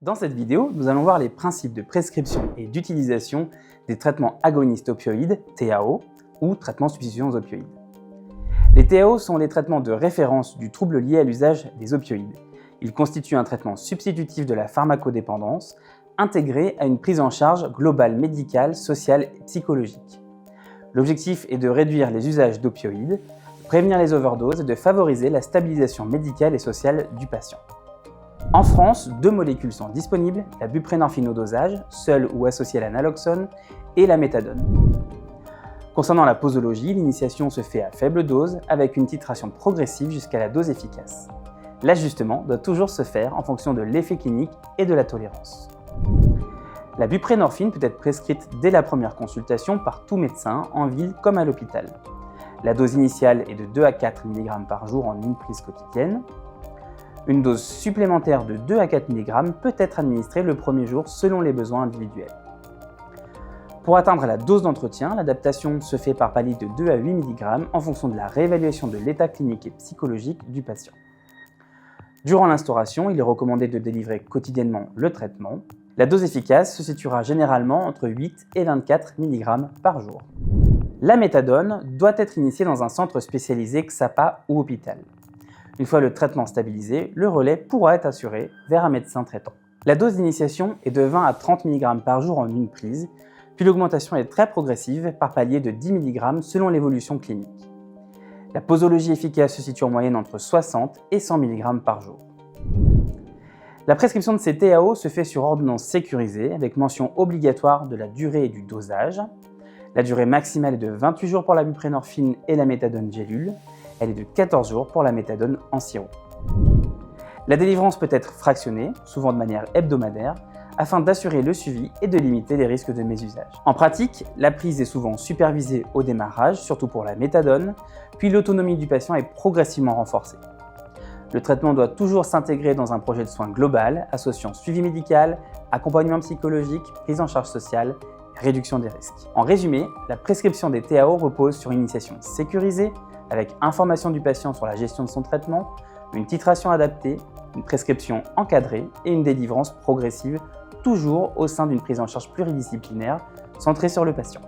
Dans cette vidéo, nous allons voir les principes de prescription et d'utilisation des traitements agonistes opioïdes, TAO, ou traitements substitution aux opioïdes. Les TAO sont les traitements de référence du trouble lié à l'usage des opioïdes. Ils constituent un traitement substitutif de la pharmacodépendance, intégré à une prise en charge globale médicale, sociale et psychologique. L'objectif est de réduire les usages d'opioïdes, de prévenir les overdoses et de favoriser la stabilisation médicale et sociale du patient. En France, 2 molécules sont disponibles, la buprenorphine au dosage, seule ou associée à la naloxone, et la méthadone. Concernant la posologie, l'initiation se fait à faible dose avec une titration progressive jusqu'à la dose efficace. L'ajustement doit toujours se faire en fonction de l'effet clinique et de la tolérance. La buprenorphine peut être prescrite dès la première consultation par tout médecin, en ville comme à l'hôpital. La dose initiale est de 2 à 4 mg par jour en une prise quotidienne. Une dose supplémentaire de 2 à 4 mg peut être administrée le premier jour selon les besoins individuels. Pour atteindre la dose d'entretien, l'adaptation se fait par palier de 2 à 8 mg en fonction de la réévaluation de l'état clinique et psychologique du patient. Durant l'instauration, il est recommandé de délivrer quotidiennement le traitement. La dose efficace se situera généralement entre 8 et 24 mg par jour. La méthadone doit être initiée dans un centre spécialisé XAPA ou hôpital. Une fois le traitement stabilisé, le relais pourra être assuré vers un médecin traitant. La dose d'initiation est de 20 à 30 mg par jour en une prise, puis l'augmentation est très progressive par palier de 10 mg selon l'évolution clinique. La posologie efficace se situe en moyenne entre 60 et 100 mg par jour. La prescription de ces TAO se fait sur ordonnance sécurisée avec mention obligatoire de la durée et du dosage. La durée maximale est de 28 jours pour la buprenorphine et la méthadone gélule. Elle est de 14 jours pour la méthadone en sirop. La délivrance peut être fractionnée, souvent de manière hebdomadaire, afin d'assurer le suivi et de limiter les risques de mésusage. En pratique, la prise est souvent supervisée au démarrage, surtout pour la méthadone, puis l'autonomie du patient est progressivement renforcée. Le traitement doit toujours s'intégrer dans un projet de soins global, associant suivi médical, accompagnement psychologique, prise en charge sociale et réduction des risques. En résumé, la prescription des TAO repose sur une initiation sécurisée, avec information du patient sur la gestion de son traitement, une titration adaptée, une prescription encadrée et une délivrance progressive, toujours au sein d'une prise en charge pluridisciplinaire centrée sur le patient.